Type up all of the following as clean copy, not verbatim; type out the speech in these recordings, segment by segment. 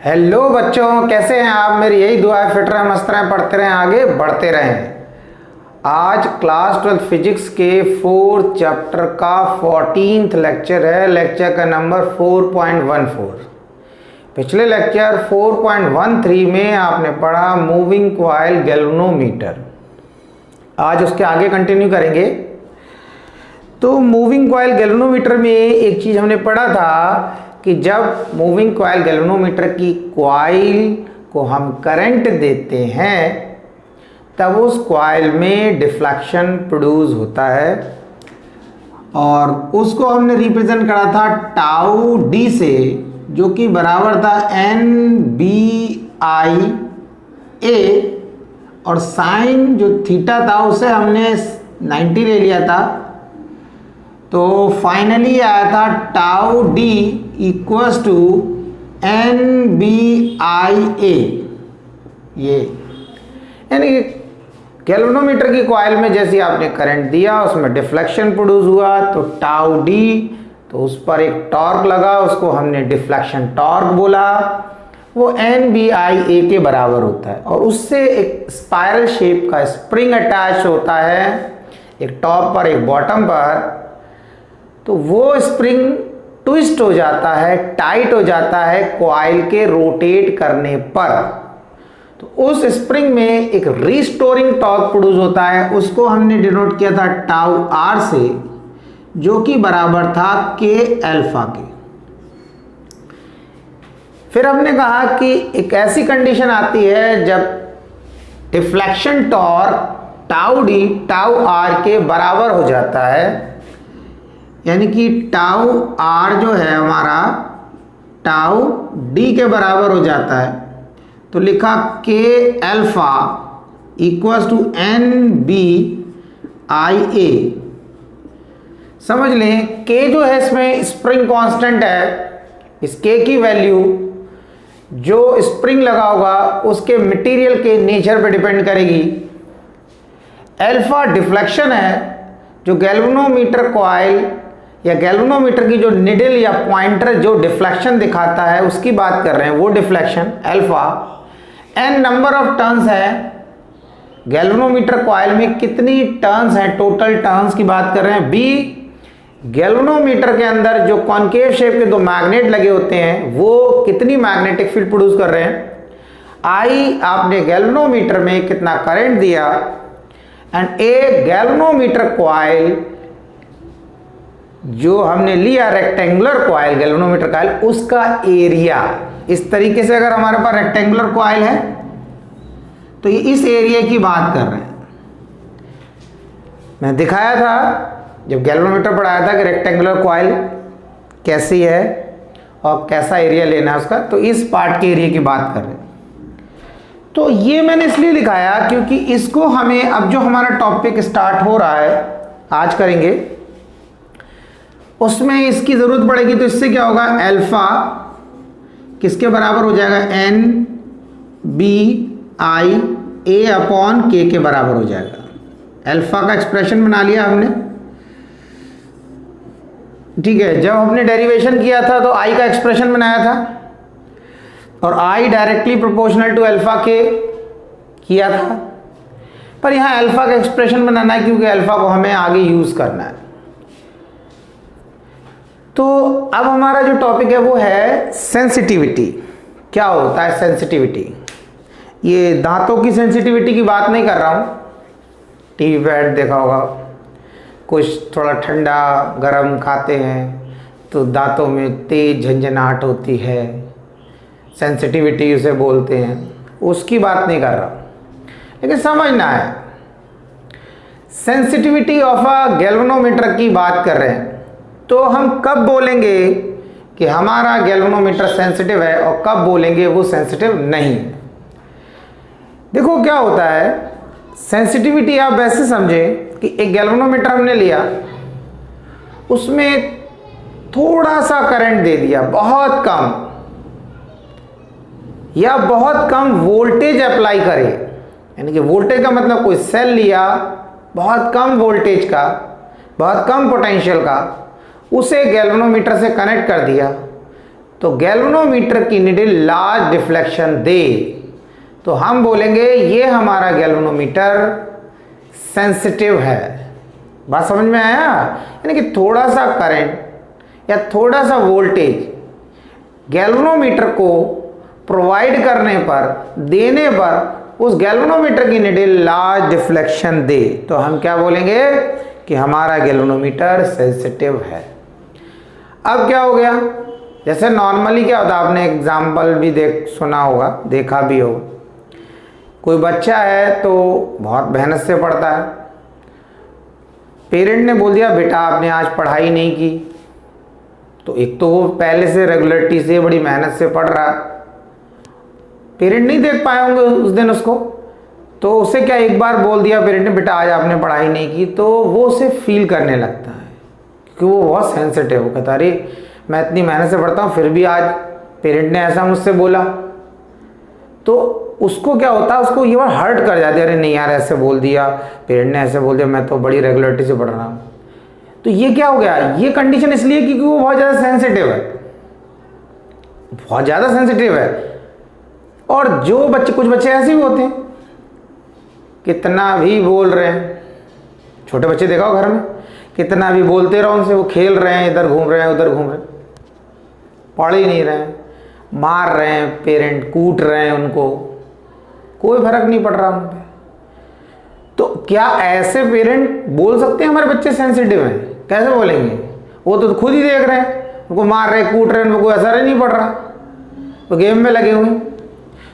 Hello बच्चों, कैसे हैं आप। मेरी यही दुआ है फिट रहें, मस्त रहें, पढ़ते रहें, आगे बढ़ते रहें। आज क्लास 12 फिजिक्स के 4th चैप्टर का 14th लेक्चर है। लेक्चर का नंबर 4.14। पिछले लेक्चर 4.13 में आपने पढ़ा मूविंग कॉइल गैल्वेनोमीटर। आज उसके आगे कंटिन्यू करेंगे। तो मूविंग कॉइल गैल्वेनोमीटर में एक चीज़ हमने पढ़ा था कि जब मूविंग कॉइल गैल्वेनोमीटर की कॉइल को हम करंट देते हैं तब उस कॉइल में डिफ्लेक्शन प्रोड्यूस होता है और उसको हमने रिप्रेजेंट करा था टाउ डी से, जो कि बराबर था NBI A, और साइन जो थीटा था उसे हमने 90 ले लिया था। तो फाइनली आया था tau d equals to NBI A। ये यानी कि गैल्वेनोमीटर की कॉइल में जैसे आपने करंट दिया उसमें डिफ्लेक्शन प्रोड्यूस हुआ, तो टाउ डी, तो उस पर एक टॉर्क लगा, उसको हमने डिफ्लेक्शन टॉर्क बोला। वो NBI A के बराबर होता है और उससे एक स्पाइरल शेप का स्प्रिंग अटैच होता है, एक टॉप पर एक बॉटम पर। तो वो स्प्रिंग ट्विस्ट हो जाता है, टाइट हो जाता है कॉइल के रोटेट करने पर। तो उस स्प्रिंग में एक रिस्टोरिंग टॉर्क प्रोड्यूस होता है, उसको हमने डिनोट किया था टाउ R से, जो कि बराबर था K अल्फा के। फिर हमने कहा कि एक ऐसी कंडीशन आती है जब deflection torque tau D tau R के बराबर हो जाता है, यानी कि टाउ R जो है हमारा टाउ D के बराबर हो जाता है। तो लिखा K alpha equals to NBI A। समझ लें K जो है इसमें स्प्रिंग कांस्टेंट है, इस K की वैल्यू जो स्प्रिंग लगा होगा उसके मटेरियल के नेचर पे डिपेंड करेगी। अल्फा डिफ्लेक्शन है, जो गैल्वेनोमीटर कॉइल या गैल्वेनोमीटर की जो निडल या पॉइंटर जो डिफ्लेक्शन दिखाता है उसकी बात कर रहे हैं, वो deflection alpha. n number of turns है, गैल्वेनोमीटर कॉइल में कितनी टर्न्स हैं, टोटल टर्न्स की बात कर रहे हैं। b गैल्वेनोमीटर के अंदर जो कॉन्केव शेप के दो मैग्नेट लगे होते हैं वो कितनी मैग्नेटिक फील्ड प्रोड्यूस कर रहे हैं। I आपने गैल्वेनोमीटर में कितना करंट दिया, एंड ए गैल्वेनोमीटर कॉइल जो हमने लिया रेक्टेंगुलर कॉइल गैल्वेनोमीटर कॉइल, उसका एरिया। इस तरीके से अगर हमारे पास रेक्टेंगुलर कॉइल है तो ये इस एरिया की बात कर रहे हैं। मैं दिखाया था जब गैल्वेनोमीटर पढ़ाया था कि रेक्टेंगुलर कॉइल कैसी है और कैसा एरिया लेना है उसका, तो इस पार्ट के एरिया की बात कर रहे हैं। तो ये मैंने इसलिए लिखाया क्योंकि इसको हमें अब जो हमारा टॉपिक स्टार्ट हो रहा है आज करेंगे उसमें इसकी जरूरत पड़ेगी। तो इससे क्या होगा, अल्फा किसके बराबर हो जाएगा, NBI A अपॉन K के बराबर हो जाएगा। अल्फा का एक्सप्रेशन बना लिया हमने, ठीक है। जब हमने डेरिवेशन किया था तो I का एक्सप्रेशन बनाया था और I directly proportional to alpha के किया था, पर यहां अल्फा का एक्सप्रेशन बनाना है क्योंकि अल्फा को हमें आगे यूज करना है। तो अब हमारा जो टॉपिक है वो है सेंसिटिविटी। क्या होता है सेंसिटिविटी। ये दांतों की सेंसिटिविटी की बात नहीं कर रहा हूँ। टीवी पे ऐड देखा होगा, कुछ थोड़ा ठंडा गरम खाते हैं तो दांतों में तेज झंझनाहट होती है, सेंसिटिविटी उसे बोलते हैं, उसकी बात नहीं कर रहा। लेकिन समझना है सेंसिटिविटी ऑफ अ गैल्वेनोमीटर की बात कर रहे हैं। तो हम कब बोलेंगे कि हमारा गैल्वेनोमीटर सेंसिटिव है और कब बोलेंगे वो सेंसिटिव नहीं है। देखो क्या होता है, सेंसिटिविटी आप वैसे समझें कि एक गैल्वेनोमीटर हमने लिया, उसमें थोड़ा सा करंट दे दिया, बहुत कम या बहुत कम वोल्टेज अप्लाई करे, यानी कि वोल्टेज का मतलब कोई सेल लिया बहुत कम वोल्टेज का, बहुत कम पोटेंशियल का, उसे गैल्वेनोमीटर से कनेक्ट कर दिया, तो गैल्वेनोमीटर की निडल लार्ज डिफ्लेक्शन दे, तो हम बोलेंगे ये हमारा गैल्वेनोमीटर सेंसिटिव है। बात समझ में आया? यानी कि थोड़ा सा करंट या थोड़ा सा वोल्टेज गैल्वेनोमीटर को प्रोवाइड करने पर, देने पर उस गैल्वेनोमीटर की निडल लार्ज डिफ्लेक्शन दे, तो हम क्या बोलेंगे कि हमारा गैल्वेनोमीटर सेंसिटिव है। अब क्या हो गया, जैसे नॉर्मली क्या होता है, आपने एग्जाम्पल भी सुना होगा, देखा भी होगा। कोई बच्चा है तो बहुत मेहनत से पढ़ता है, पेरेंट ने बोल दिया बेटा आपने आज पढ़ाई नहीं की, तो एक तो वो पहले से रेगुलरिटी से बड़ी मेहनत से पढ़ रहा, पेरेंट नहीं देख पाए होंगे उस दिन उसको, तो उसे क्या एक बार बोल दिया पेरेंट ने बेटा आज आपने पढ़ाई नहीं की, तो वो उसे फील करने लगता है क्योंकि वो बहुत सेंसिटिव, वो कहता अरे मैं इतनी मेहनत से पढ़ता हूँ फिर भी आज पेरेंट ने ऐसा मुझसे बोला, तो उसको क्या होता है, उसको ये बार हर्ट कर जाती है, अरे नहीं यार ऐसे बोल दिया, पेरेंट ने ऐसे बोल दिया, मैं तो बड़ी रेगुलरिटी से पढ़ रहा हूँ। तो ये क्या हो गया, ये कंडीशन इसलिए क्योंकि वो बहुत ज़्यादा सेंसिटिव है, बहुत ज़्यादा सेंसिटिव है। और जो बच्चे, कुछ बच्चे ऐसे भी होते हैं कितना भी बोल रहे हैं, छोटे बच्चे देखा हो घर में, कितना भी बोलते रहो उनसे, वो खेल रहे हैं, इधर घूम रहे हैं उधर घूम रहे हैं, पढ़ ही नहीं रहे हैं, मार रहे हैं पेरेंट, कूट रहे हैं उनको, कोई फर्क नहीं पड़ रहा उन पे। तो क्या ऐसे पेरेंट बोल सकते हैं हमारे बच्चे सेंसिटिव हैं? कैसे बोलेंगे? वो तो खुद ही देख रहे हैं, उनको मार रहे कूट रहे हैं, उनको कोई असर ही नहीं पड़ रहा, वो गेम में लगे हुए।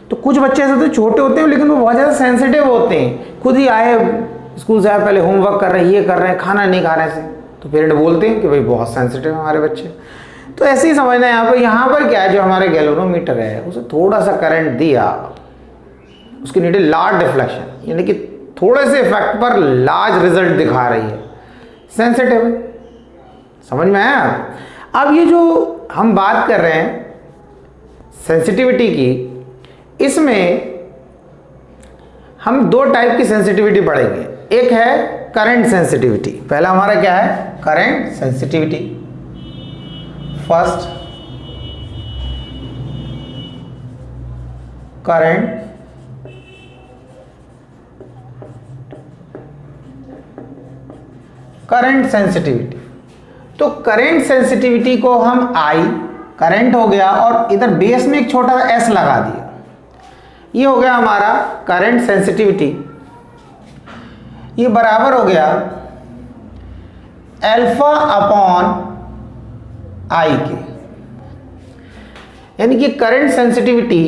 तो कुछ बच्चे ऐसे होते हैं, छोटे होते हैं लेकिन वो बहुत ज़्यादा सेंसिटिव होते हैं, खुद ही आए स्कूल से आए पहले होमवर्क कर रहे हैं, ये कर रहे हैं, खाना नहीं खा रहे हैं, तो पेरेंट बोलते हैं कि भाई बहुत सेंसिटिव है हमारे बच्चे। तो ऐसे ही समझना है यहाँ पर क्या है, जो हमारे गैल्वेनोमीटर है उसे थोड़ा सा करंट दिया, उसकी नीडल लार्ज डिफ्लेक्शन, यानी कि थोड़े से इफेक्ट पर लार्ज रिजल्ट दिखा रही है, सेंसिटिव है। समझ में आया? अब ये जो हम बात कर रहे हैं सेंसिटिविटी की, इसमें हम दो टाइप की सेंसिटिविटी पढ़ेंगे। एक है करंट सेंसिटिविटी, पहला हमारा क्या है, current sensitivity. First current sensitivity. तो करंट सेंसिटिविटी को हम आई, करंट हो गया और इधर बेस में एक छोटा सा एस लगा दिया, ये हो गया हमारा करंट सेंसिटिविटी। ये बराबर हो गया अल्फा अपॉन आई के, यानी कि current sensitivity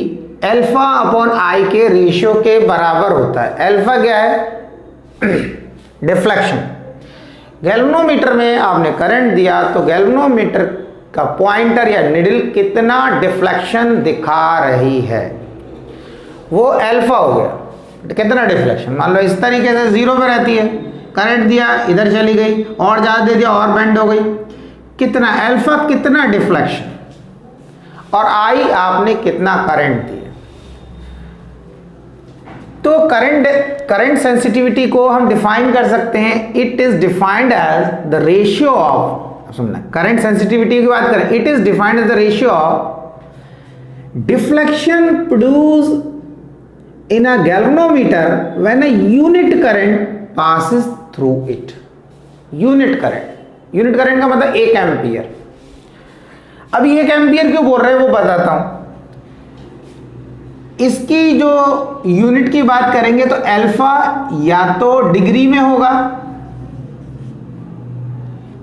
alpha upon I के रेशियो के बराबर होता है। अल्फा क्या है, डिफ्लेक्शन। गैल्वेनोमीटर में आपने करंट दिया तो गैल्वेनोमीटर का पॉइंटर या निडल कितना डिफ्लेक्शन दिखा रही है, वो अल्फा हो गया। कितना डिफ्लेक्शन, मान लो इस तरीके से 0 पे रहती है, करंट दिया इधर चली गई, और ज़्यादा दे दिया और बेंड हो गई, कितना अल्फा, कितना डिफ्लेक्शन, और आई आपने कितना करंट दिया। तो करंट सेंसिटिविटी को हम डिफाइन कर सकते हैं, it is defined as the ratio of, सुनना, करंट सेंसिटिविटी की बात करें, it is defined as the ratio of deflection produce in a galvanometer when a unit current passes through it। Unit current का मतलब 1 ampere. अब 1 ampere क्यों बोल रहे हैं वो बताता हूं। इसकी जो यूनिट की बात करेंगे तो अल्फा या तो डिग्री में होगा,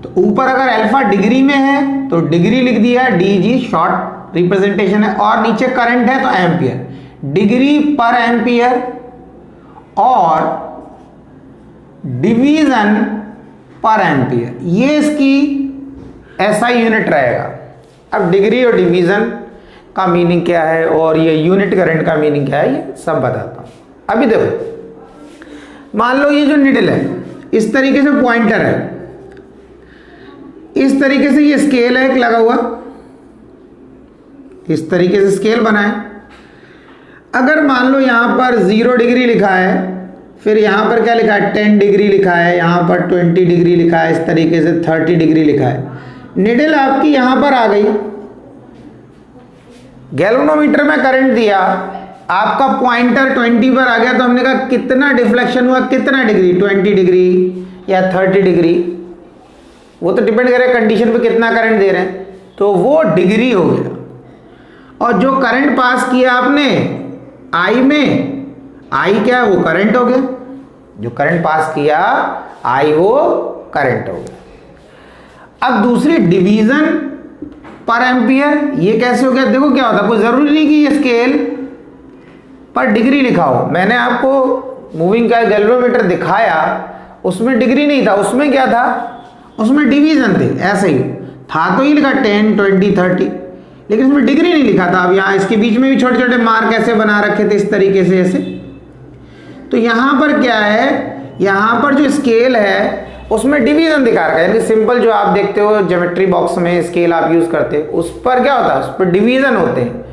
तो ऊपर अगर अल्फा डिग्री में है तो डिग्री लिख दिया, डीजी शॉर्ट रिप्रेजेंटेशन है, और नीचे करंट है तो एम्पियर, डिग्री पर एम्पियर और डिवीजन पर एम्पियर, ये इसकी एसआई यूनिट रहेगा। अब डिग्री और डिवीजन का मीनिंग क्या है और ये यूनिट करंट का मीनिंग क्या है, ये सब बताता हूं। अभी देखो, मान लो ये जो निडल है इस तरीके से पॉइंटर है, इस तरीके से ये स्केल है एक लगा हुआ, इस तरीके से स्केल बना है। अगर मान लो यहां पर 0 डिग्री लिखा है, फिर यहां पर क्या लिखा है, 10 डिग्री लिखा है, यहां पर 20 डिग्री लिखा है, इस तरीके से 30 डिग्री लिखा है, निडल आपकी यहां पर आ गई गैल्वेनोमीटर में करंट दिया, आपका पॉइंटर 20 पर आ गया, तो हमने कहा कितना डिफ्लेक्शन हुआ, कितना डिग्री, 20 डिग्री या 30 डिग्री, वो तो डिपेंड करे कंडीशन पे कितना करंट दे रहे हैं, तो वो डिग्री हो गया। और जो करंट पास किया आपने आई में, आई क्या है, वो करंट हो गया, जो करंट पास किया आई वो करंट हो गया। अब दूसरी डिवीजन पर एम्पियर, ये कैसे हो गया, देखो क्या होता है, कोई जरूरी नहीं कि ये स्केल पर डिग्री लिखा हो। मैंने आपको मूविंग का गैल्वेनोमीटर दिखाया, उसमें डिग्री नहीं था, उसमें क्या था, उसमें डिवीजन थे, ऐसे ही था तो ही लिखा 10, 20, 30, लेकिन इसमें डिग्री नहीं लिखा था। अब यहाँ इसके बीच में भी छोटे छोटे मार्क ऐसे बना रखे थे इस तरीके से ऐसे। तो यहाँ पर क्या है, यहाँ पर जो स्केल है उसमें डिवीजन दिखा रखा है, यानी सिंपल जो आप देखते हो ज्योमेट्री बॉक्स में स्केल आप यूज करते हो, उस पर क्या होता है, उस पर डिवीजन होते हैं।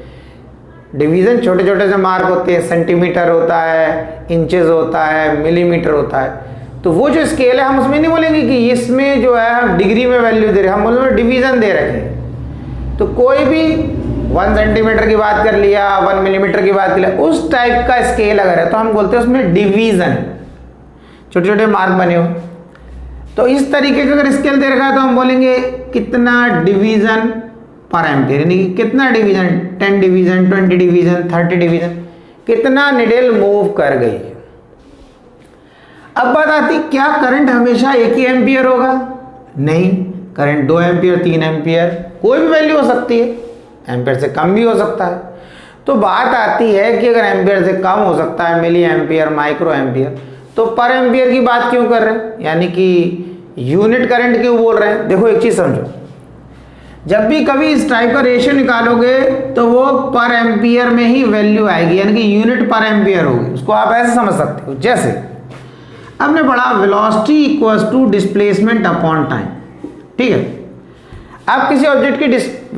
डिवीजन छोटे छोटे से मार्क होते हैं, सेंटीमीटर होता है, इंचेस होता है, मिलीमीटर होता है। तो वो जो स्केल है हम उसमें नहीं बोलेंगे कि इसमें जो है हम डिग्री में वैल्यू दे रहे हैं, हम बोलेंगे डिवीजन दे रखे हैं। तो कोई भी 1 सेंटीमीटर की बात कर लिया, 1 मिलीमीटर की बात कर लिया, उस टाइप का स्केल अगर है तो हम बोलते हैं उसमें डिवीजन, छोटे छोटे मार्क बने हो। तो इस तरीके का अगर स्केल दे रखा है तो हम बोलेंगे कितना डिवीजन पर एम्पियर, यानी कि कितना डिवीजन, 10 डिवीजन, 20 डिवीजन, 30 डिवीजन, कितना निडल मूव कर गई। अब बात आती, क्या करंट हमेशा एक ही एम्पियर होगा? नहीं, करंट 2 एम्पियर, 3 एम्पियर, कोई भी वैल्यू हो सकती है, एम्पियर से कम भी हो सकता है। तो बात आती है कि अगर एम्पियर से कम हो सकता है, मिली एम्पियर, माइक्रो एम्पियर, तो पर एम्पियर की बात क्यों कर रहे हैं, यानी कि यूनिट करंट क्यों बोल रहे हैं? देखो एक चीज समझो, जब भी कभी इस टाइप का रेशियो निकालोगे तो वो पर एम्पियर में ही वैल्यू आएगी, यानी कि यूनिट पर एम्पियर होगी। उसको आप ऐसे समझ सकते हो, जैसे आपने पढ़ा velocity equals to displacement upon time, ठीक है। आप किसी ऑब्जेक्ट की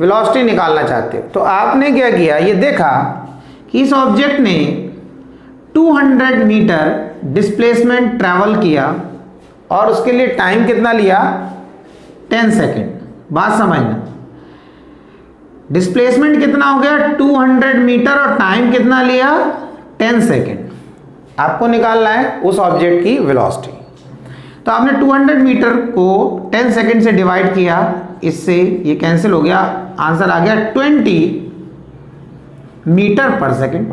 वेलोसिटी निकालना चाहते हो, तो आपने क्या किया, ये देखा कि इस ऑब्जेक्ट ने 200 मीटर डिस्प्लेसमेंट ट्रैवल किया और उसके लिए टाइम कितना लिया, 10 सेकेंड। बात समझना, डिस्प्लेसमेंट कितना हो गया 200 मीटर और टाइम कितना लिया 10 सेकेंड। आपको निकालना है उस ऑब्जेक्ट की वेलोसिटी। तो आपने 200 मीटर को 10 सेकेंड से डिवाइड किया, इससे ये कैंसिल हो गया, आंसर आ गया 20 मीटर पर सेकेंड।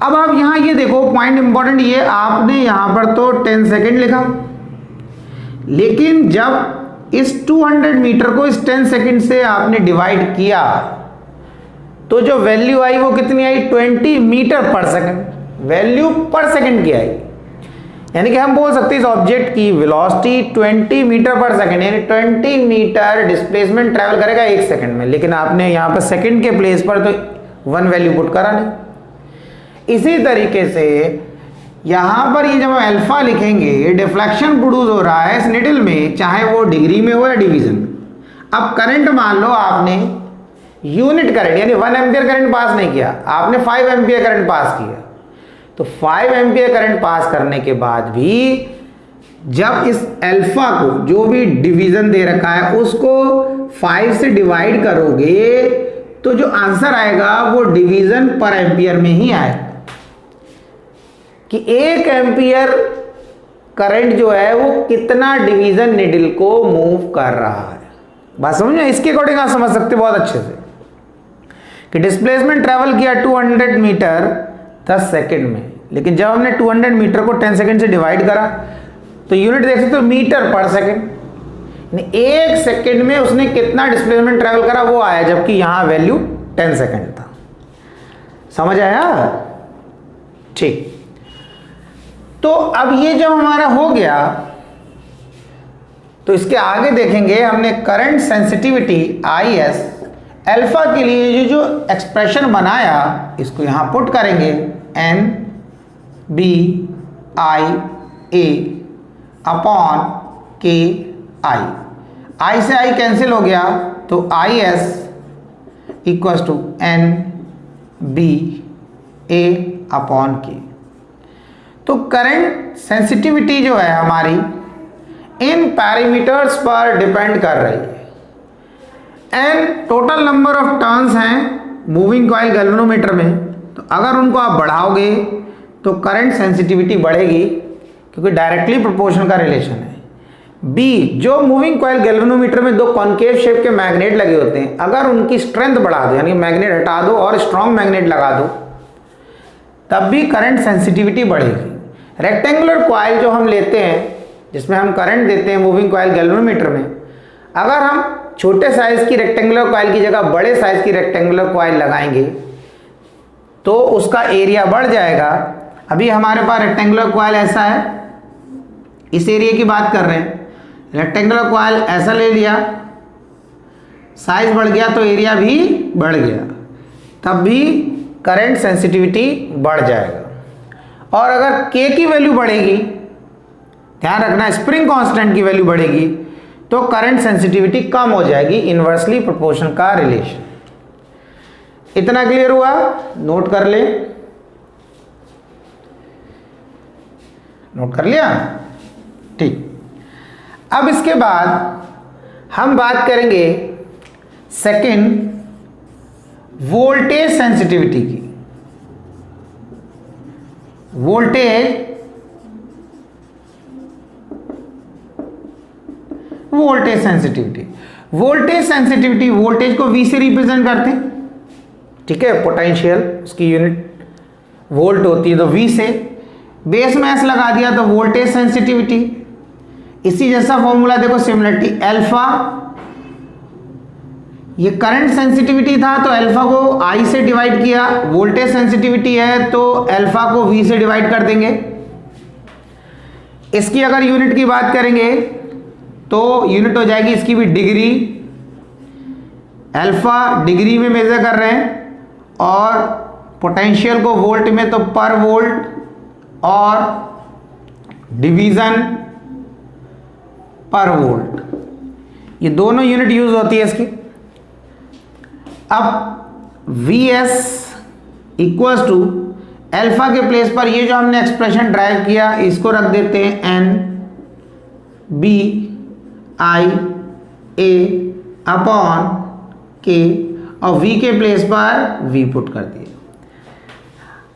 अब आप यहां ये देखो, पॉइंट इंपॉर्टेंट, ये आपने यहां पर तो 10 सेकेंड लिखा, लेकिन जब इस 200 मीटर को इस 10 सेकेंड से आपने डिवाइड किया तो जो वैल्यू आई वो कितनी आई, 20 मीटर पर सेकेंड, वैल्यू पर सेकेंड की आई। यानी कि हम बोल सकते हैं इस ऑब्जेक्ट की वेलोसिटी 20 मीटर पर सेकेंड, यानी 20 मीटर डिस्प्लेसमेंट ट्रैवल करेगा 1 सेकेंड में, लेकिन आपने यहां पर सेकेंड के प्लेस पर तो 1 वैल्यू पुट करा नहीं। इसी तरीके से यहां पर ये जब हम अल्फा लिखेंगे, ये डिफ्लेक्शन प्रोड्यूस हो रहा है इस निडल में, चाहे वो डिग्री में हो या डिवीजन। अब करंट मान लो आपने यूनिट करंट यानी 1 एम्पियर करंट पास नहीं किया, आपने 5 एम्पियर करंट पास किया। तो 5 एम्पियर करंट पास करने के बाद भी जब इस अल्फा को, जो भी डिवीजन दे रखा है, उसको 5 से डिवाइड करोगे तो जो आंसर आएगा वो डिवीजन पर एम्पियर में ही आएगा, कि 1 एम्पियर करंट जो है वो कितना डिवीजन निडल को मूव कर रहा है। बात समझो, इसके अकॉर्डिंग आप समझ सकते बहुत अच्छे से कि डिस्प्लेसमेंट ट्रैवल किया 200 मीटर 10 सेकेंड में, लेकिन जब हमने 200 मीटर को 10 सेकेंड से डिवाइड करा तो यूनिट देख सकते हो मीटर पर सेकेंड, 1 सेकेंड में उसने कितना डिस्प्लेसमेंट ट्रैवल करा वो आया, जबकि यहां वैल्यू 10 सेकेंड था। समझ आया? ठीक। तो अब ये जब हमारा हो गया तो इसके आगे देखेंगे, हमने करंट सेंसिटिविटी IS अल्फा के लिए जो एक्सप्रेशन बनाया, इसको यहां पुट करेंगे, NBIA अपॉन KI। I से I कैंसिल हो गया तो IS equals to NBA upon K। तो करंट सेंसिटिविटी जो है हमारी इन पैरामीटर्स पर डिपेंड कर रही है। N total number of turns हैं मूविंग कॉइल गैल्वेनोमीटर में, तो अगर उनको आप बढ़ाओगे तो करंट सेंसिटिविटी बढ़ेगी, क्योंकि डायरेक्टली प्रोपोर्शनल का रिलेशन है। बी, जो मूविंग कॉइल गैल्वेनोमीटर में दो कॉन्केव शेप के मैग्नेट लगे होते हैं, अगर उनकी स्ट्रेंथ बढ़ा दो, यानी मैग्नेट हटा दो और स्ट्रॉन्ग मैग्नेट लगा दो, तब भी करंट सेंसिटिविटी बढ़ेगी। रेक्टेंगुलर कॉइल जो हम लेते हैं, जिसमें हम करंट देते हैं मूविंग कॉइल गैल्वेनोमीटर में, अगर हम छोटे साइज की रेक्टेंगुलर कॉइल की जगह बड़े साइज की रेक्टेंगुलर कॉइल लगाएंगे तो उसका एरिया बढ़ जाएगा। अभी हमारे पास रेक्टेंगुलर कॉइल ऐसा है, इस एरिया की बात कर रहे हैं। रेक्टेंगुलर कॉइल ऐसा ले लिया, साइज बढ़ गया तो एरिया भी बढ़ गया, तब भी करंट सेंसिटिविटी बढ़ जाएगा। और अगर K की वैल्यू बढ़ेगी, ध्यान रखना स्प्रिंग कांस्टेंट की वैल्यू बढ़ेगी, तो करंट सेंसिटिविटी कम हो जाएगी। इनवर्सली प्रोपोर्शनल का रिलेशन। इतना क्लियर हुआ? नोट कर ले, नोट कर लिया? ठीक। अब इसके बाद हम बात करेंगे सेकंड, वोल्टेज सेंसिटिविटी की। वोल्टेज सेंसिटिविटी, वोल्टेज को V से रिप्रेजेंट करते हैं, ठीक है। पोटेंशियल उसकी यूनिट वोल्ट होती है, तो V से बेस में S लगा दिया तो वोल्टेज सेंसिटिविटी। इसी जैसा फॉर्मूला देखो, सिमिलरिटी अल्फा, ये करंट सेंसिटिविटी था तो अल्फा को I से डिवाइड किया, वोल्टेज सेंसिटिविटी है तो अल्फा को V से डिवाइड कर देंगे। इसकी अगर यूनिट की बात करेंगे तो यूनिट हो जाएगी इसकी भी डिग्री। अल्फा डिग्री में मेजर कर रहे हैं और पोटेंशियल को वोल्ट में तो पर वोल्ट, और डिवीजन पर वोल्ट, ये दोनों यूनिट यूज होती है इसकी। अब Vs इक्वल्स टू अल्फा के प्लेस पर ये जो हमने एक्सप्रेशन ड्राइव किया इसको रख देते हैं N B I A upon K, और V के प्लेस पर V पुट कर दिए।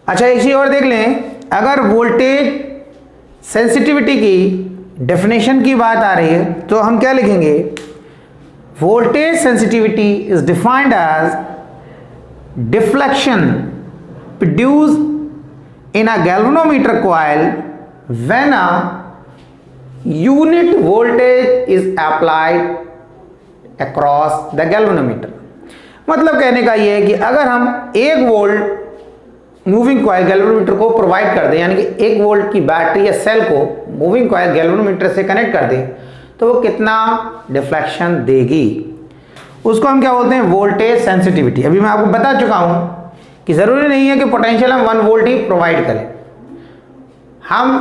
अच्छा, एक चीज और देख लें, अगर वोल्टेज सेंसिटिविटी की डेफिनेशन की बात आ रही है तो हम क्या लिखेंगे? Voltage sensitivity is defined as deflection produced in a galvanometer coil when a unit voltage is applied across the galvanometer. मतलब कहने का यह है कि अगर हम 1 वोल्ट मूविंग कॉइल गैल्वेनोमीटर को प्रोवाइड कर दें, यानी कि 1 वोल्ट की बैटरी या सेल को मूविंग कॉइल गैल्वेनोमीटर से कनेक्ट कर दें, तो वो कितना डिफ्लेक्शन देगी, उसको हम क्या बोलते हैं? Voltage sensitivity. अभी मैं आपको बता चुका हूं कि जरूरी नहीं है कि पोटेंशियल हम 1 वोल्ट ही प्रोवाइड करें, हम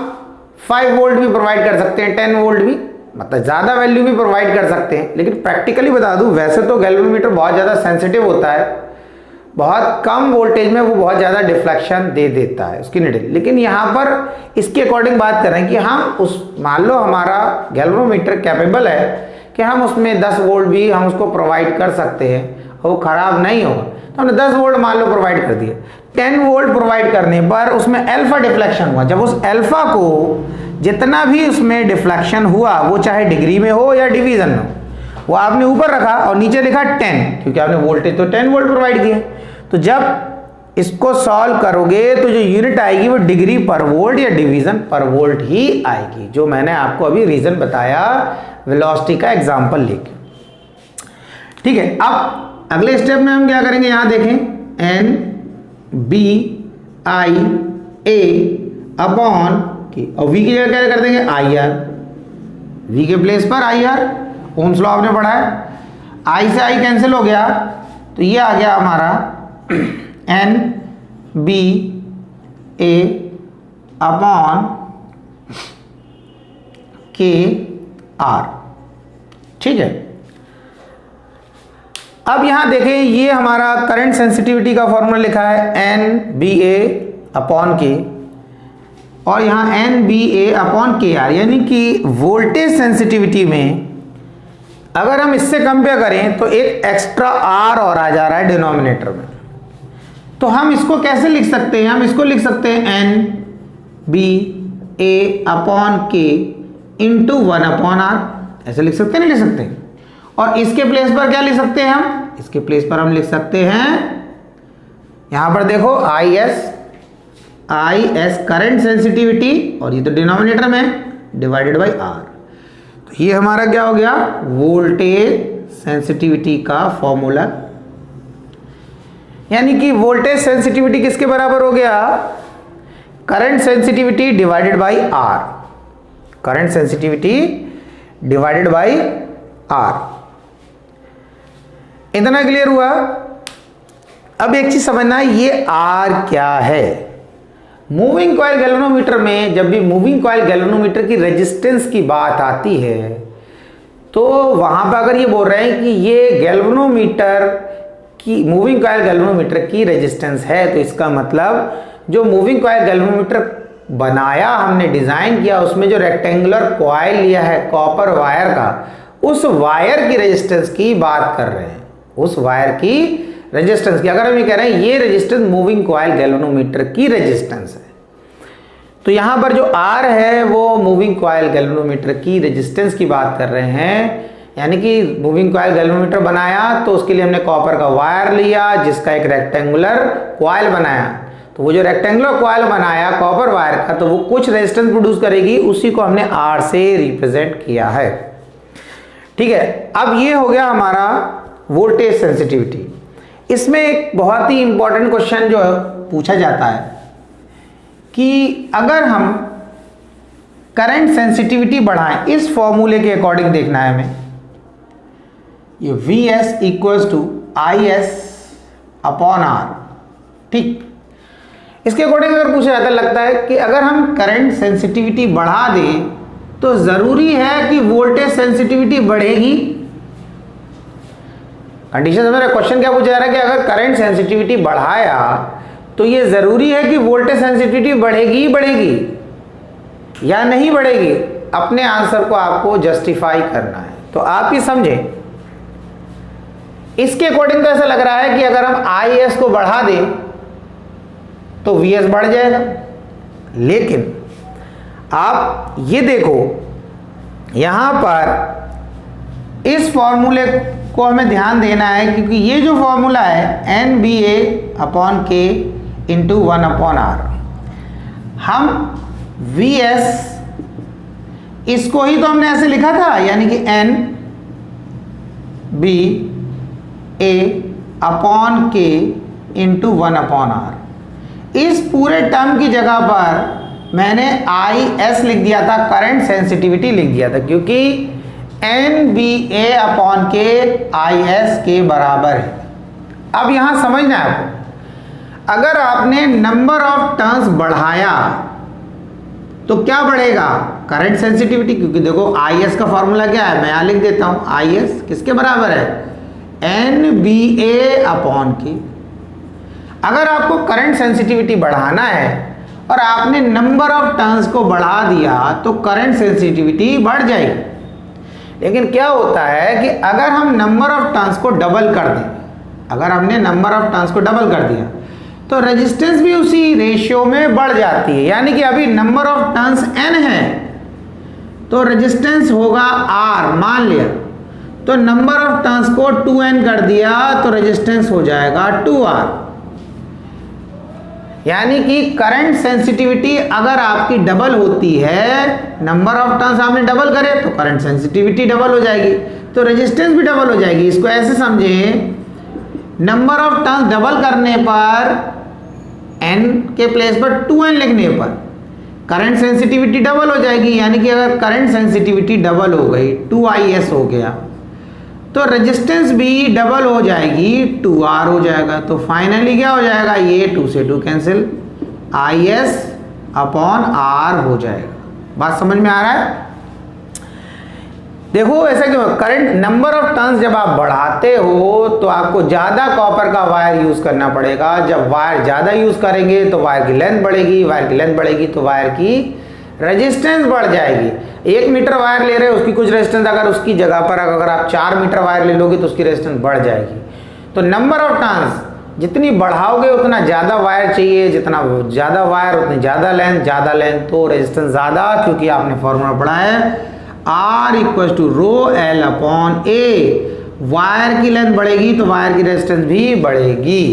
5 वोल्ट भी प्रोवाइड कर सकते हैं, 10 वोल्ट भी, मतलब ज़्यादा वैल्यू भी प्रोवाइड कर सकते हैं। लेकिन प्रैक्टिकली बता दूं, वैसे तो गैल्वेनोमीटर बहुत ज़्यादा सेंसिटिव होता है, बहुत कम वोल्टेज में वो बहुत ज़्यादा डिफ्लेक्शन दे देता है उसकी नीडल। लेकिन यहाँ पर इसके अकॉर्डिंग बात करें कि हम उस, मान लो हमारा गैल्वेनोमीटर कैपेबल है कि हम उसमें 10 वोल्ट भी हम उसको प्रोवाइड कर सकते हैं और वो ख़राब नहीं होगा, तो हमने 10 वोल्ट मान लो प्रोवाइड कर दिए। 10 वोल्ट प्रोवाइड करने पर उसमें अल्फा डिफ्लेक्शन हुआ, जब उस अल्फा को जितना भी उसमें डिफ्लेक्शन हुआ, वो चाहे डिग्री में हो या डिवीजन में हो, वो आपने ऊपर रखा और नीचे लिखा 10, क्योंकि आपने वोल्टेज तो 10 वोल्ट प्रोवाइड किए। तो जब इसको सॉल्व करोगे तो जो यूनिट आएगी वो डिग्री पर वोल्ट या डिवीजन पर वोल्ट ही आएगी, जो मैंने आपको अभी रीजन बताया वेलोसिटी का एग्जांपल लेके। ठीक है, अब अगले स्टेप में हम क्या करेंगे, यहां देखें N B I A upon K, और V की जगह क्या कर देंगे? IR, V के प्लेस पर IR, ओम्स लॉ आपने पढ़ा है, I से I कैंसिल हो गया तो ये आ गया हमारा N B A upon K R। ठीक है, अब यहां देखें, ये हमारा करंट सेंसिटिविटी का फॉर्मूला लिखा है N B A upon K, और यहां N B A upon K R, यानी कि वोल्टेज सेंसिटिविटी में अगर हम इससे कंपेयर करें तो एक एक्स्ट्रा R और आ जा रहा है डिनोमिनेटर में। तो हम इसको कैसे लिख सकते हैं? हम इसको लिख सकते हैं एन बी ए अपॉन के इंटू 1 अपॉन आर। ऐसे लिख सकते हैं, नहीं लिख सकते? और इसके प्लेस पर क्या लिख सकते हैं हम? इसके प्लेस पर हम लिख सकते हैं, यहां पर देखो आई एस करंट सेंसिटिविटी, और ये तो डिनोमिनेटर में, डिवाइडेड बाई आर। तो ये हमारा क्या हो गया? वोल्टेज सेंसिटिविटी का फॉर्मूला। यानी कि वोल्टेज सेंसिटिविटी किसके बराबर हो गया? Current sensitivity divided by R. Current sensitivity divided by R. इतना क्लियर हुआ? अब एक चीज समझना है, ये आर क्या है? मूविंग कॉइल गैल्वेनोमीटर में जब भी मूविंग कॉइल गैल्वेनोमीटर की रेजिस्टेंस की बात आती है, तो वहां पर अगर ये बोल रहे हैं कि ये गैल्वेनोमीटर की, मूविंग कॉइल गैल्वेनोमीटर की रेजिस्टेंस है, तो इसका मतलब जो मूविंग कॉइल गैल्वेनोमीटर बनाया, हमने डिजाइन किया, उसमें जो रेक्टेंगुलर कॉइल लिया है कॉपर वायर का, उस वायर की रेजिस्टेंस की बात कर रहे हैं। उस वायर की रेजिस्टेंस की, अगर हम ये कह रहे हैं ये रेजिस्टेंस मूविंग कॉइल गैल्वेनोमीटर की रेजिस्टेंस है, तो यहां पर जो आर है वो मूविंग कॉइल गैल्वेनोमीटर की रेजिस्टेंस की बात कर रहे हैं। यानी कि मूविंग कॉइल गैल्वेनोमीटर बनाया तो उसके लिए हमने कॉपर का वायर लिया जिसका एक रेक्टेंगुलर कॉइल बनाया। तो वो जो रेक्टेंगुलर कॉइल बनाया कॉपर वायर का, तो वो कुछ रेजिस्टेंस प्रोड्यूस करेगी, उसी को हमने आर से रिप्रेजेंट किया है। ठीक है, अब ये हो गया हमारा वोल्टेज सेंसिटिविटी। इसमें एक बहुत ही इंपॉर्टेंट क्वेश्चन जो पूछा जाता है कि अगर हम करंट सेंसिटिविटी बढ़ाएं, इस फॉर्मूले के अकॉर्डिंग देखना है हमें, ये Vs equals to Is upon R. ठीक, इसके अकॉर्डिंग अगर पूछा जाता, लगता है कि अगर हम करंट सेंसिटिविटी बढ़ा दें तो जरूरी है कि वोल्टेज सेंसिटिविटी बढ़ेगी। कंडीशन समझ रहे? क्वेश्चन क्या पूछा जा रहा है कि अगर करंट सेंसिटिविटी बढ़ाया तो ये जरूरी है कि वोल्टेज सेंसिटिविटी बढ़ेगी ही बढ़ेगी या नहीं बढ़ेगी। अपने आंसर को आपको जस्टिफाई करना है। तो आप ये समझें, इसके अकॉर्डिंग तो ऐसा लग रहा है कि अगर हम Is को बढ़ा दें तो Vs बढ़ जाएगा, लेकिन आप ये देखो यहां पर इस फॉर्मूले को हमें ध्यान देना है, क्योंकि ये जो फॉर्मूला है NBA अपॉन के इंटू 1 अपॉन आर, हम Vs इसको ही तो हमने ऐसे लिखा था, यानी कि NBA अपॉन के इंटू 1 अपॉन आर। इस पूरे टर्म की जगह पर मैंने Is लिख दिया था, करंट सेंसिटिविटी लिख दिया था, क्योंकि NBA अपॉन के Is के बराबर है। अब यहां समझना है आपको, अगर आपने नंबर ऑफ टर्न्स बढ़ाया तो क्या बढ़ेगा? करंट सेंसिटिविटी, क्योंकि देखो Is का फॉर्मूला क्या है, मैं यहां लिख देता हूं। Is किसके बराबर है? NBA अपॉन के। अगर आपको करंट सेंसिटिविटी बढ़ाना है और आपने नंबर ऑफ टर्न्स को बढ़ा दिया तो करंट सेंसिटिविटी बढ़ जाएगी। लेकिन क्या होता है कि अगर हम नंबर ऑफ टर्न्स को डबल कर दें, अगर हमने नंबर ऑफ टर्न्स को डबल कर दिया तो रेजिस्टेंस भी उसी रेशियो में बढ़ जाती है। यानी कि अभी नंबर ऑफ टर्न्स n है तो रेजिस्टेंस होगा r, मान लिया, तो नंबर ऑफ टर्न्स को 2n कर दिया तो रेजिस्टेंस हो जाएगा 2r। यानी कि करंट सेंसिटिविटी अगर आपकी डबल होती है, नंबर ऑफ टर्न्स आपने डबल करे तो करंट सेंसिटिविटी डबल हो जाएगी, तो रेजिस्टेंस भी डबल हो जाएगी। इसको ऐसे समझें, नंबर ऑफ टर्न्स डबल करने पर n के प्लेस पर 2n लिखने पर करंट सेंसिटिविटी डबल हो जाएगी। यानी कि अगर करंट सेंसिटिविटी डबल हो गई, 2Is हो गया, तो रेजिस्टेंस भी डबल हो जाएगी, 2R हो जाएगा। तो फाइनली क्या हो जाएगा? ये 2 से 2 कैंसिल, Is अपॉन R हो जाएगा। बात समझ में आ रहा है? देखो ऐसा क्यों, करंट नंबर ऑफ टर्न्स जब आप बढ़ाते हो तो आपको ज्यादा कॉपर का वायर यूज करना पड़ेगा। जब वायर ज्यादा यूज करेंगे तो वायर की लेंथ बढ़ेगी, वायर की लेंथ बढ़ेगी तो वायर की रेजिस्टेंस बढ़ जाएगी। 1 मीटर वायर ले रहे हो, उसकी कुछ रेजिस्टेंस, अगर उसकी जगह पर अगर आप 4 मीटर वायर ले लोगे तो उसकी रेजिस्टेंस बढ़ जाएगी। तो नंबर ऑफ टर्न्स जितनी बढ़ाओगे उतना ज़्यादा वायर चाहिए, जितना ज़्यादा वायर उतनी ज़्यादा लेंथ तो रेजिस्टेंस ज़्यादा, क्योंकि आपने फॉर्मूला पढ़ा है R equal to rho l upon a. Wire की लेंथ बढ़ेगी तो वायर की रेजिस्टेंस भी बढ़ेगी।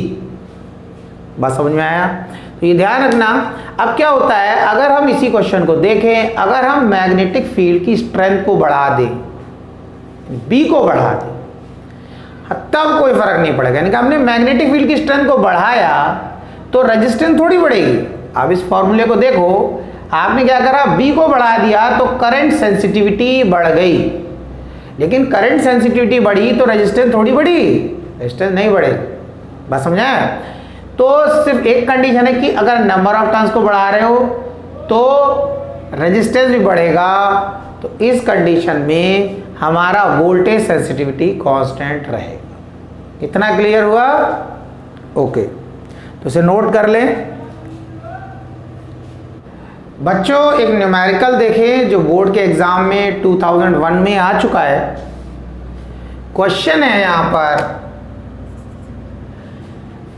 बात समझ में आया? तो ये ध्यान रखना। अब क्या होता है, अगर हम इसी क्वेश्चन को देखें, अगर हम मैग्नेटिक फील्ड की स्ट्रेंथ को बढ़ा दें, बी को बढ़ा दें, तब कोई फर्क नहीं पड़ेगा। यानी कि हमने मैग्नेटिक फील्ड की स्ट्रेंथ को बढ़ाया तो रेजिस्टेंस थोड़ी बढ़ेगी। अब इस फॉर्मूले को देखो, आपने क्या करा, बी को बढ़ा दिया तो करंट सेंसिटिविटी बढ़ गई, लेकिन करंट सेंसिटिविटी बढ़ी तो रेजिस्टेंस थोड़ी बढ़ी, रेजिस्टेंस नहीं बढ़ेगी। बात समझा? तो सिर्फ एक कंडीशन है कि अगर नंबर ऑफ टर्न्स को बढ़ा रहे हो तो रेजिस्टेंस भी बढ़ेगा। तो इस कंडीशन में हमारा वोल्टेज सेंसिटिविटी कांस्टेंट रहेगा। इतना क्लियर हुआ? ओके, तो इसे नोट कर लें। बच्चों एक न्यूमेरिकल देखें जो बोर्ड के एग्जाम में 2001 में आ चुका है। क्वेश्चन है यहां पर,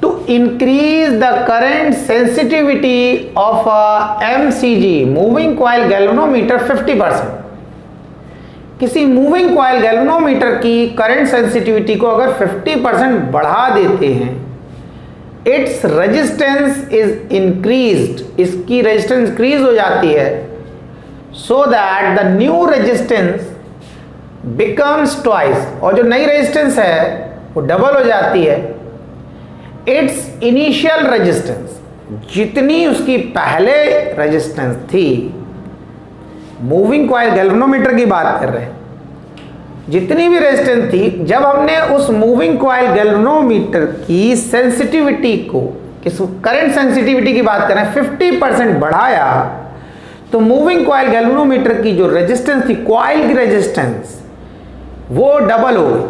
to increase the current sensitivity of MCG moving coil galvanometer 50%। किसी मूविंग कॉइल गैल्वेनोमीटर की करंट सेंसिटिविटी को अगर 50% बढ़ा देते हैं, इट्स रेजिस्टेंस इज इंक्रीज्ड, इसकी रेजिस्टेंस इंक्रीज हो जाती है, so that the new resistance becomes twice, और जो नई रेजिस्टेंस है वो डबल हो जाती है इट्स इनिशियल रेजिस्टेंस, जितनी उसकी पहले रेजिस्टेंस थी। मूविंग कॉइल गैल्वेनोमीटर की बात कर रहे हैं, जितनी भी रेजिस्टेंस थी, जब हमने उस मूविंग कॉइल गैल्वेनोमीटर की सेंसिटिविटी को, किस करंट सेंसिटिविटी की बात कर रहे हैं, 50% बढ़ाया, तो मूविंग कॉइल गैल्वेनोमीटर की जो रेजिस्टेंस थी, कॉइल की रेजिस्टेंस, वो डबल हो गई,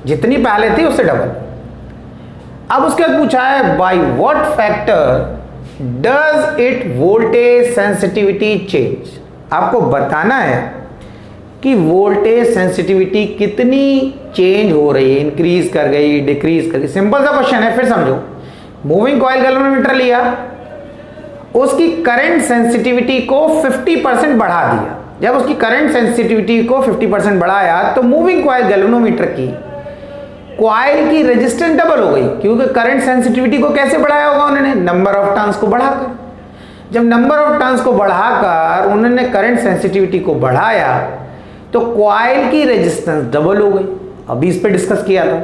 जितनी पहले थी उससे डबल। अब उसके बाद पूछा है by what factor does it voltage sensitivity change. आपको बताना है कि वोल्टेज सेंसिटिविटी कितनी चेंज हो रही है, इंक्रीज कर गई, डिक्रीज कर गई। सिंपल सा क्वेश्चन है, फिर समझो। मूविंग कॉइल गैल्वेनोमीटर लिया, उसकी करंट सेंसिटिविटी को 50% बढ़ा दिया। जब उसकी करंट सेंसिटिविटी को 50% बढ़ाया तो मूविंग कॉइल गैल्वेनोमीटर की कॉइल की रेजिस्टेंस डबल हो गई, क्योंकि करंट सेंसिटिविटी को कैसे बढ़ाया होगा उन्होंने, नंबर ऑफ टर्न्स को बढ़ाकर। जब नंबर ऑफ टर्न्स को बढ़ाकर उन्होंने करंट सेंसिटिविटी को बढ़ाया तो कॉइल की रेजिस्टेंस डबल हो गई। अभी इस पे डिस्कस किया था।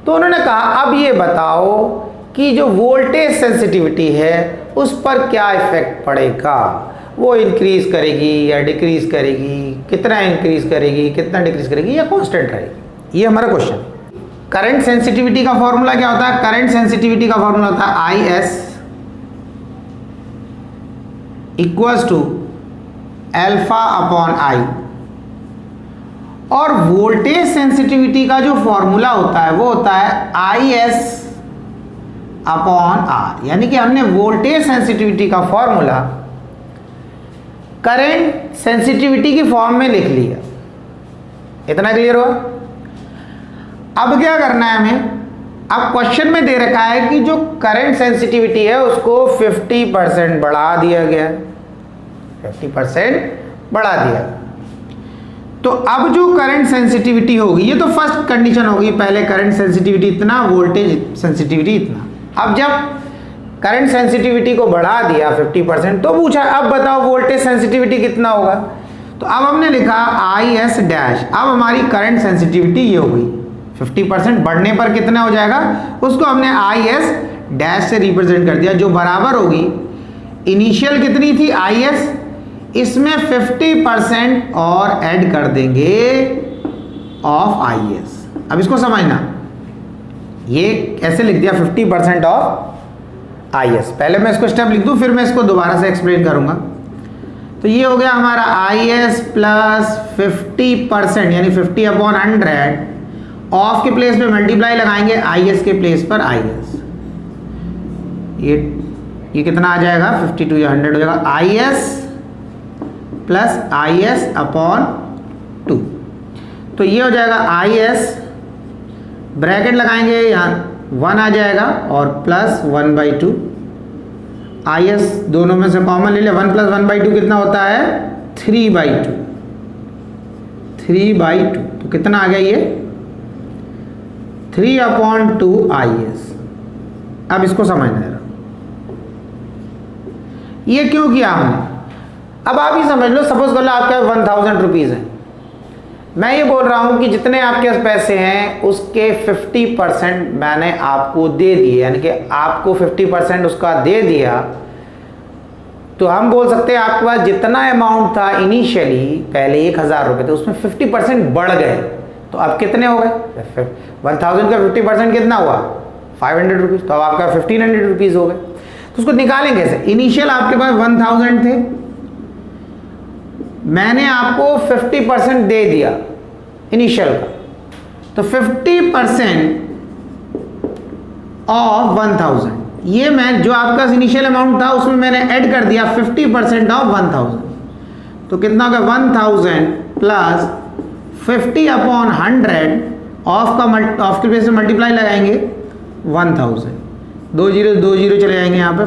तो उन्होंने कहा अब ये बताओ कि जो वोल्टेज सेंसिटिविटी है उस पर क्या इफेक्ट पड़ेगा, वो इंक्रीज करेगी या डिक्रीज करेगी, कितना इंक्रीज करेगी, कितना डिक्रीज करेगी, या कांस्टेंट रहेगी। ये हमारा क्वेश्चन। करंट सेंसिटिविटी का फॉर्मूला क्या होता है? करंट सेंसिटिविटी का फॉर्मूला होता है IS equals to alpha upon I, और वोल्टेज सेंसिटिविटी का जो फॉर्मूला होता है वो होता है IS अपॉन R। यानी कि हमने वोल्टेज सेंसिटिविटी का फॉर्मूला करंट सेंसिटिविटी की फॉर्म में लिख लिया। इतना क्लियर हुआ? अब क्या करना है हमें, अब क्वेश्चन में दे रखा है कि जो करंट सेंसिटिविटी है उसको 50% बढ़ा दिया गया, 50% बढ़ा दिया। तो अब जो करंट सेंसिटिविटी होगी, ये तो फर्स्ट कंडीशन होगी, पहले करंट सेंसिटिविटी इतना, वोल्टेज सेंसिटिविटी इतना। अब जब करंट सेंसिटिविटी को बढ़ा दिया 50%, तो पूछा अब बताओ वोल्टेज सेंसिटिविटी कितना होगा। तो अब हमने लिखा IS डैश। अब हमारी करंट सेंसिटिविटी ये हो गई, 50% बढ़ने पर कितना हो जाएगा, उसको हमने IS डैश से रिप्रेजेंट कर दिया, जो बराबर होगी इनिशियल कितनी थी IS, इसमें 50% और ऐड कर देंगे ऑफ IS। अब इसको समझना, ये कैसे लिख दिया 50% ऑफ IS। पहले मैं इसको स्टेप लिख दूं, फिर मैं इसको दोबारा से एक्सप्लेन करूंगा। तो ये हो गया हमारा IS प्लस 50%, यानी 50 अपॉन 100, ऑफ के प्लेस पे मल्टीप्लाई लगाएंगे, IS के प्लेस पर IS। ये कितना आ जाएगा, 52 या 100 हो जाएगा, IS प्लस IS अपॉन 2। तो ये हो जाएगा IS ब्रैकेट लगाएंगे, यहाँ 1 आ जाएगा और प्लस 1/2। IS दोनों में से कॉमन ले ले, 1 + 1/2 कितना होता है 3/2। 3/2 तो कितना आ गया ये 3/2 IS। अब इसको समझना है ये क्यों किया हमने। अब आप ही समझ लो, सपोज कर लो आपके 1000 रुपीज़ है, मैं ये बोल रहा हूँ कि जितने आपके पास पैसे हैं उसके 50% मैंने आपको दे दिए, यानी कि आपको 50% उसका दे दिया। तो हम बोल सकते हैं आपके पास जितना अमाउंट था इनिशियली पहले 1000 रुपये थे, उसमें 50% बढ़ गए। तो अब कितने हो गए 1000 का 50% कितना हुआ 500 रुपीज़। तो अब आपका 1500 रुपीज़ हो गए। तो उसको निकालेंगे कैसे। इनिशियल आपके पास 1000 थे, मैंने आपको 50% दे दिया इनिशियल का, तो 50% ऑफ 1000, ये मैं जो आपका इनिशियल अमाउंट था उसमें मैंने ऐड कर दिया 50% ऑफ 1000। तो कितना होगा 1000 प्लस 50/100 ऑफ के बेस में मल्टीप्लाई लगाएंगे 1000, 2 0 चले जाएंगे यहाँ पे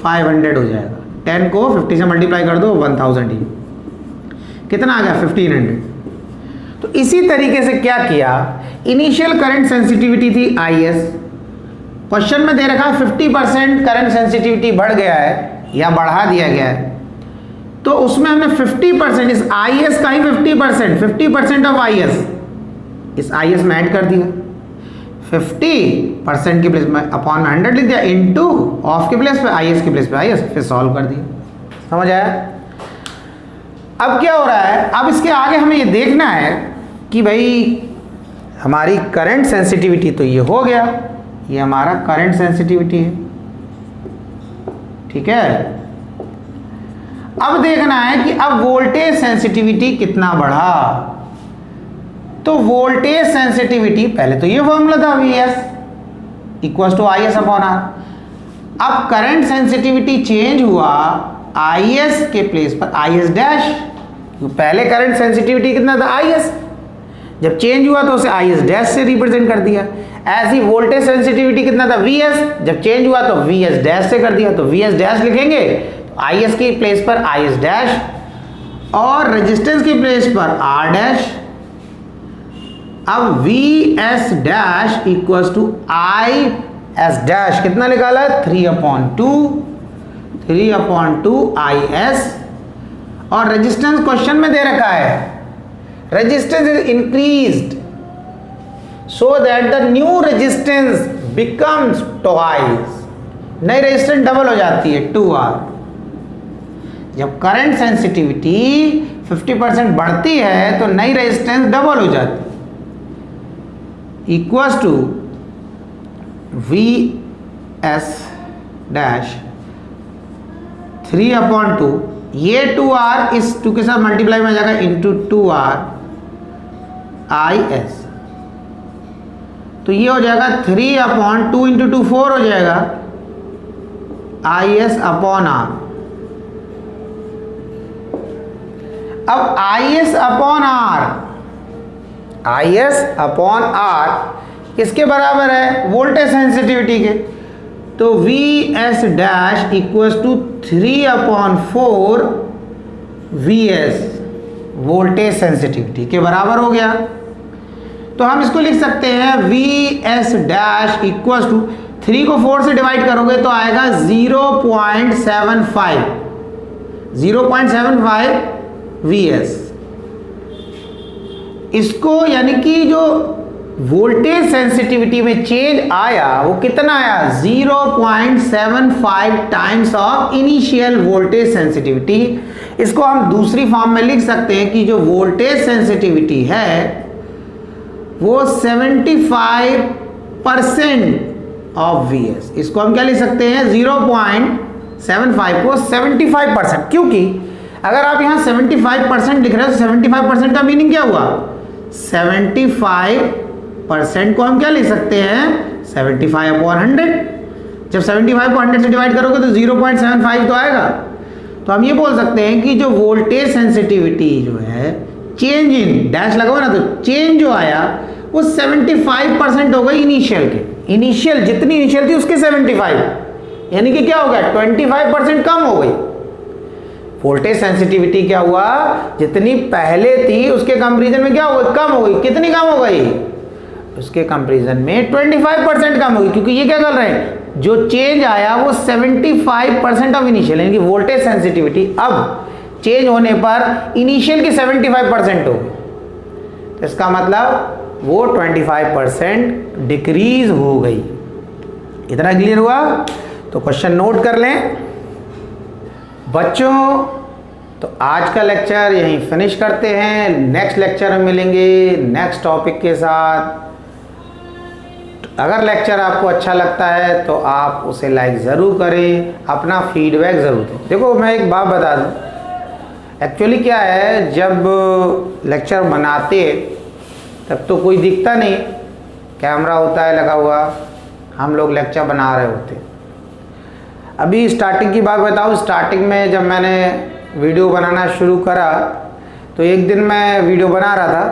500 हो जाएगा। 10 को 50 से मल्टीप्लाई कर दो 1000 ही कितना आ गया 1500। तो इसी तरीके से क्या किया, इनिशियल करंट सेंसिटिविटी थी IS, क्वेश्चन में दे रखा 50% करंट सेंसिटिविटी बढ़ गया है या बढ़ा दिया गया है, तो उसमें हमने 50% इस IS का ही 50% ऑफ IS इस IS में ऐड कर दिया। 50% के प्लेस में अपॉन में 100 लिख दिया, इनटू ऑफ के प्लेस पे IS के प्लेस पे IS, फिर सॉल्व कर दिया। समझ आया। अब क्या हो रहा है, अब इसके आगे हमें ये देखना है कि भाई हमारी करंट सेंसिटिविटी तो ये हो गया, ये हमारा करंट सेंसिटिविटी है, ठीक है। अब देखना है कि अब वोल्टेज सेंसिटिविटी कितना बढ़ा। तो वोल्टेज सेंसिटिविटी पहले तो ये फॉर्मूला था VS = IS/R। अब करंट सेंसिटिविटी चेंज हुआ, IS के प्लेस पर IS'। पहले करंट सेंसिटिविटी कितना था IS, जब चेंज हुआ तो उसे IS' से रिप्रेजेंट कर दिया। ऐसी वोल्टेज सेंसिटिविटी कितना था VS, जब चेंज हुआ तो VS' से कर दिया। तो VS' लिखेंगे, IS की प्लेस पर IS' और रेजिस्टेंस की प्लेस पर R'। अब VS' = IS' कितना निकाला है 3/2 IS। और रेजिस्टेंस क्वेश्चन में दे रखा है resistance is increased so that the new resistance becomes twice. नई रेजिस्टेंस डबल हो जाती है 2R। जब करंट सेंसिटिविटी 50% बढ़ती है तो नई रेजिस्टेंस डबल हो जाती है, इक्वल्स टू VS' 3/2, ये 2R इस 2 के साथ मल्टीप्लाई में जाएगा इंटू 2R IS। तो ये हो जाएगा 3/2 इंटू 2 4 हो जाएगा IS/R। अब IS/R किसके बराबर है वोल्टेज सेंसिटिविटी के। तो VS' = 3/4 VS वोल्टेज सेंसिटिविटी के बराबर हो गया। तो हम इसको लिख सकते हैं VS' = 3 को 4 से डिवाइड करोगे तो आएगा 0.75 VS। इसको यानी कि जो वोल्टेज सेंसिटिविटी में चेंज आया वो कितना आया 0.75 times of initial voltage sensitivity. इसको हम दूसरी फॉर्म में लिख सकते हैं कि जो वोल्टेज सेंसिटिविटी है वो 75% ऑफ VS। इसको हम क्या लिख सकते हैं 0.75 को 75%, क्योंकि अगर आप यहाँ 75% लिख रहे हो तो 75% का मीनिंग क्या हुआ 75% को हम क्या लिख सकते हैं 75/100। जब 75 को 100 से डिवाइड करोगे तो 0.75 तो आएगा। तो हम ये बोल सकते हैं कि जो वोल्टेज सेंसिटिविटी जो है चेंज इन डैश लगाओ ना, तो चेंज जो आया वो 75% हो गई इनिशियल के। इनिशियल जितनी इनिशियल थी उसके 75, यानी कि क्या हो गया 25% कम हो गई। वोल्टेज सेंसिटिविटी क्या हुआ, जितनी पहले थी उसके कंपैरिजन में क्या हो गई, कम हो गई। कितनी कम हो गई, उसके कंपैरिजन में 25% कम हो गई, क्योंकि ये क्या कर रहे हैं, जो चेंज आया वो 75% ऑफ इनिशियल, यानी कि वोल्टेज सेंसिटिविटी अब चेंज होने पर इनिशियल की 75% हो गई। तो इसका मतलब वो 25% डिक्रीज हो गई। इतना क्लियर हुआ? तो क्वेश्चन नोट कर लें बच्चों। तो आज का लेक्चर यहीं फिनिश करते हैं। नेक्स्ट लेक्चर में मिलेंगे नेक्स्ट टॉपिक के साथ। अगर लेक्चर आपको अच्छा लगता है तो आप उसे लाइक ज़रूर करें, अपना फीडबैक ज़रूर दें। देखो मैं एक बात बता दूं, एक्चुअली क्या है, जब लेक्चर बनाते तब तो कोई दिखता नहीं, कैमरा होता है लगा हुआ, हम लोग लेक्चर बना रहे होते। अभी स्टार्टिंग की बात बताऊं, स्टार्टिंग में जब मैंने वीडियो बनाना शुरू करा तो एक दिन मैं वीडियो बना रहा था,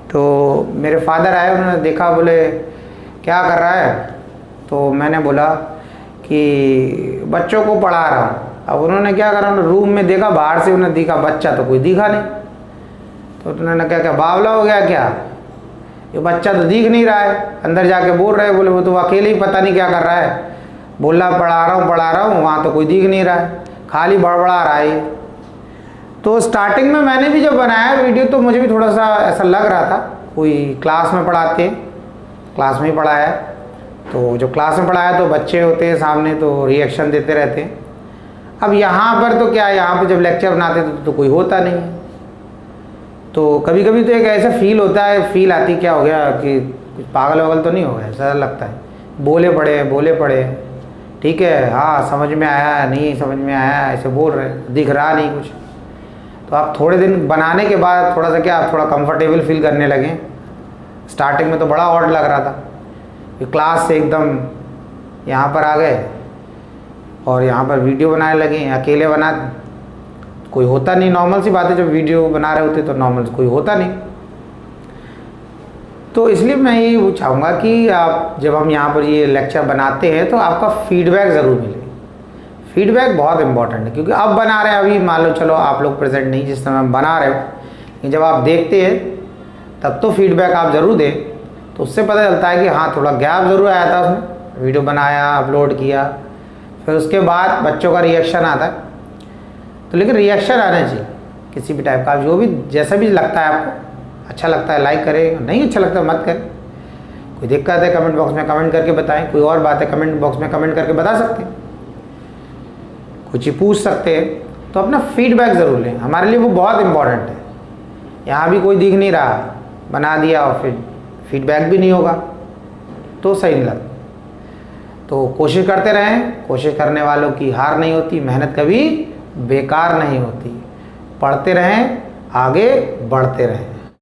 तो मेरे फादर आए, उन्होंने देखा, बोले क्या कर रहा है, तो मैंने बोला कि बच्चों को पढ़ा रहा हूँ। अब उन्होंने क्या करा, उन्होंने रूम में देखा, बाहर से उन्हें दिखा बच्चा, तो कोई दिखा नहीं। तो उन्होंने क्या बावला हो गया क्या, ये बच्चा तो दिख नहीं रहा है। अंदर जाके बोल रहे, बोले वो तो अकेले ही पता नहीं क्या कर रहा है, बोला पढ़ा रहा हूँ, वहाँ तो कोई दिख नहीं रहा है, खाली बड़बड़ा रहा है। तो स्टार्टिंग में मैंने भी जब बनाया वीडियो तो मुझे भी थोड़ा सा ऐसा लग रहा था, कोई क्लास में पढ़ाते, क्लास में ही पढ़ाया, तो जो क्लास में पढ़ाया तो बच्चे होते हैं सामने, तो रिएक्शन देते रहते हैं। अब यहाँ पर तो क्या है, यहाँ पर जब लेक्चर बनाते तो कोई होता नहीं है। तो कभी कभी तो एक ऐसा फील होता है, फील आती क्या हो गया कि कुछ पागल वागल तो नहीं हो गया, ऐसा लगता है। बोले पड़े ठीक है, हाँ समझ में आया, नहीं समझ में आया, ऐसे बोल रहे, दिख रहा नहीं कुछ। तो आप थोड़े दिन बनाने के बाद थोड़ा सा क्या, आप थोड़ा कंफर्टेबल फील करने लगे। स्टार्टिंग में तो बड़ा ऑड लग रहा था कि क्लास से एकदम यहाँ पर आ गए और यहाँ पर वीडियो बनाने लगे, अकेले बना, कोई होता नहीं। नॉर्मल सी बात है, जब वीडियो बना रहे होते तो नॉर्मल कोई होता नहीं। तो इसलिए मैं ये चाहूँगा कि आप जब हम यहाँ पर ये लेक्चर बनाते हैं तो आपका फीडबैक ज़रूर मिले। फीडबैक बहुत इंपॉर्टेंट है, क्योंकि अब बना रहे हैं, अभी मान लो चलो आप लोग प्रेजेंट नहीं जिस समय हम बना रहे हो, लेकिन जब आप देखते हैं तब तो फीडबैक आप ज़रूर दें, तो उससे पता चलता है कि हाँ थोड़ा गैप ज़रूर आया था उसमें, वीडियो बनाया, अपलोड किया, फिर उसके बाद बच्चों का रिएक्शन आता है। तो लेकिन रिएक्शन आना चाहिए किसी भी टाइप का, जो भी जैसा भी लगता है आपको, अच्छा लगता है लाइक करें, नहीं अच्छा लगता है मत करें। कोई दिक्कत है कमेंट बॉक्स में कमेंट करके बताएं, कोई और बात है कमेंट बॉक्स में कमेंट करके बता सकते हैं, कुछ ही पूछ सकते हैं। तो अपना फीडबैक ज़रूर लें, हमारे लिए वो बहुत इम्पॉर्टेंट है। यहाँ भी कोई दिख नहीं रहा, बना दिया और फिर फीडबैक भी नहीं होगा तो सही नहीं लगता। तो कोशिश करते रहें, कोशिश करने वालों की हार नहीं होती, मेहनत कभी बेकार नहीं होती। पढ़ते रहें, आगे बढ़ते रहें।